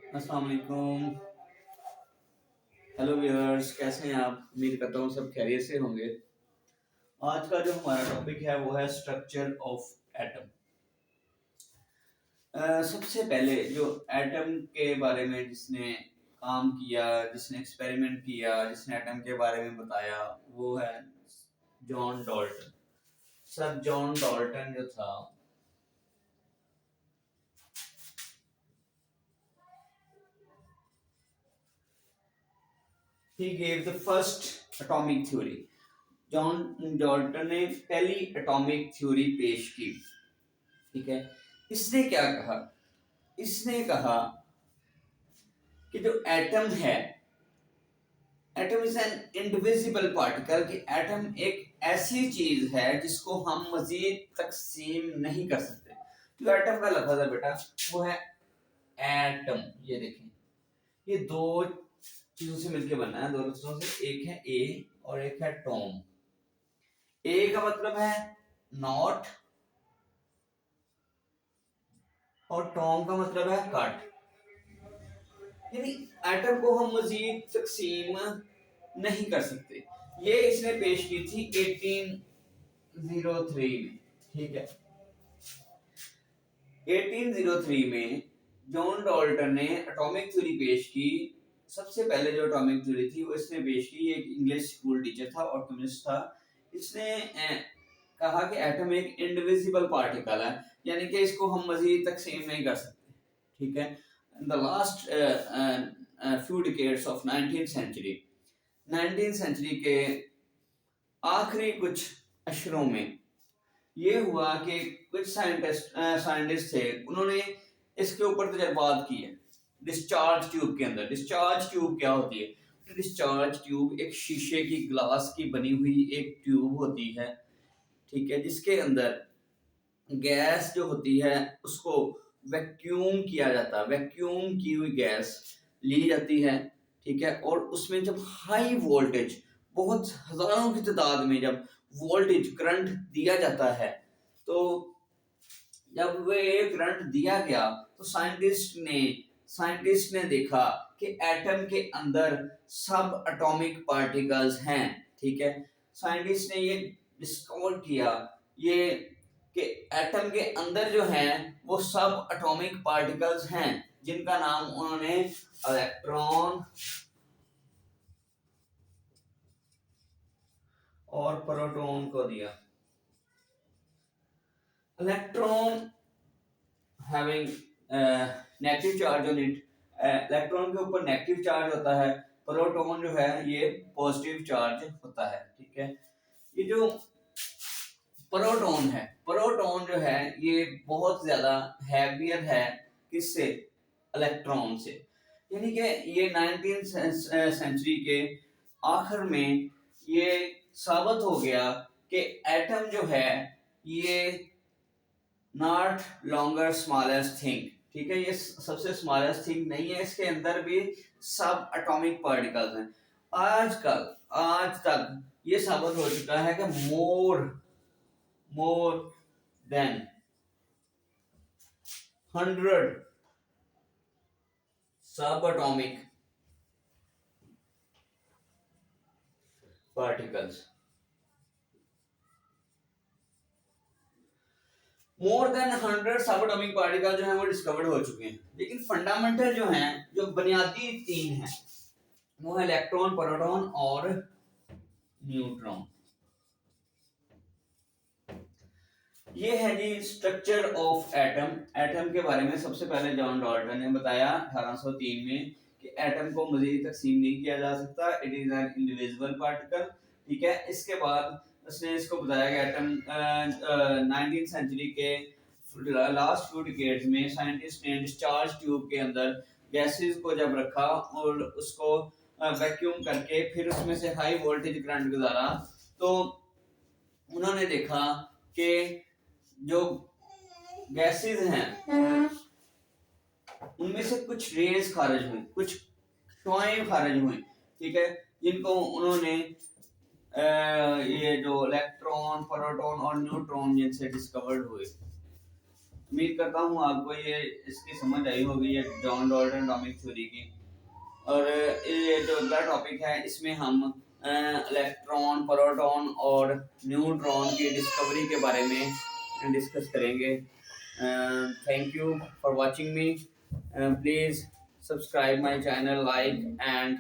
अस्सलाम वालेकुम। Hello viewers, कैसे हैं आप? उम्मीद करता हूँ सब खैरियत से होंगे। आज का जो हमारा टॉपिक है वो है स्ट्रक्चर ऑफ एटम। सबसे पहले जो एटम के बारे में जिसने काम किया, जिसने एक्सपेरिमेंट किया, जिसने एटम के बारे में बताया, वो है John Dalton. Sir John Dalton जो था, he gave the first atomic theory. John Dalton ने पहली एटॉमिक थ्योरी पेश की। ठीक है, इसने क्या कहा? इसने कहा कि जो एटम है, atom is an indivisible particle, कि एटम एक ऐसी चीज है जिसको हम मजीद तकसीम नहीं कर सकते। जो एटम का लफ्ज है बेटा, वो है एटम। ये देखें, ये दो चीजों से मिलकर बना है, दो चीजों से। एक है ए और एक है टॉम। ए का मतलब है नॉट और टॉम का मतलब है कट। यानी एटम को हम मजीद तकसीम नहीं कर सकते। ये इसने पेश की थी 1803 में। ठीक है, 1803 में जॉन डाल्टन ने एटॉमिक थ्योरी पेश की। सबसे पहले जो एटॉमिक थ्योरी थी वो इसने पेश की। एक इंग्लिश स्कूल टीचर था और कम्युनिस्ट था। इसने कहा कि एटम एक इंडिविजिबल पार्टिकल है, यानी कि इसको हम मजीद तकसीम नहीं कर सकते। ठीक है, the last few decades of 19th century, 19th century के आखिरी कुछ अशरों में ये हुआ कि कुछ साइंटिस्ट थे, उन्होंने इसके ऊपर तजर्बात किए। डिस्चार्ज ट्यूब के अंदर, डिस्चार्ज ट्यूब क्या होती है? डिस्चार्ज ट्यूब एक शीशे की, ग्लास की बनी हुई एक ट्यूब होती है। ठीक है, जिसके अंदर गैस जो होती है उसको वैक्यूम किया जाता है। वैक्यूम की हुई गैस ली जाती है। ठीक है, और उसमें जब हाई वोल्टेज, बहुत हजारों की तादाद में जब वोल्टेज करंट दिया जाता है, तो जब वे करंट दिया गया तो साइंटिस्ट ने देखा कि एटम के अंदर सब एटॉमिक पार्टिकल्स हैं। ठीक है, साइंटिस्ट ने ये डिस्कवर किया ये कि एटम के अंदर जो है वो सब एटॉमिक पार्टिकल्स हैं, जिनका नाम उन्होंने इलेक्ट्रॉन और प्रोटॉन को दिया। Electron having negative charge on it, electron के ऊपर नेगेटिव चार्ज होता है। प्रोटॉन जो है ये पॉजिटिव चार्ज होता है। ठीक है, ये जो प्रोटॉन जो है ये बहुत ज्यादा हैवियर है किससे? इलेक्ट्रॉन से। यानी कि ये 19th सेंचुरी के आखिर में ये साबित हो गया कि एटम जो है ये नॉट लॉन्गर स्मॉलेस्ट थिंग। ठीक है, ये सबसे स्मॉलेस्ट थिंग नहीं है, इसके अंदर भी सब एटॉमिक पार्टिकल्स हैं। आज तक ये साबित हो चुका है कि मोर देन 100 सब एटॉमिक पार्टिकल्स, मोर देन 100 सब एटॉमिक पार्टिकल जो है वो डिस्कवर्ड हो चुके हैं। लेकिन फंडामेंटल जो हैं, जो बुनियादी तीन हैं, वो है इलेक्ट्रॉन, प्रोटॉन और न्यूट्रॉन। ये है जी स्ट्रक्चर ऑफ एटम। एटम के बारे में सबसे पहले जॉन डाल्टन ने बताया 1803 में कि एटम को मजीद तकसीम नहीं किया जा सकता, it is an individual particle. ठीक है, इसके बाद उसने इसको बताया कि एटम 19th सेंचुरी के लास्ट फ्यू डिकेड्स में साइंटिस्ट ने डिस्चार्ज ट्यूब के अंदर गैसेस को जब रखा और उसको वैक्यूम करके फिर उसमें से हाई वोल्टेज करंट गुजारा, तो उन्होंने देखा कि जो गैसेस हैं उनमें से कुछ रेज खारिज हुई, कुछ शुआएं खारिज हुई। ठीक है, जिनको उन्होंने ये जो इलेक्ट्रॉन, प्रोटॉन और न्यूट्रॉन जिनसे डिस्कवर्ड हुए, उम्मीद करता हूँ आपको ये इसकी समझ आई होगी, ये जॉन डॉल्टन एटॉमिक थ्योरी की। और ये जो अगला टॉपिक है इसमें हम इलेक्ट्रॉन, प्रोटॉन और न्यूट्रॉन की डिस्कवरी के बारे में डिस्कस करेंगे। Thank you for watching me. Please subscribe my channel, like and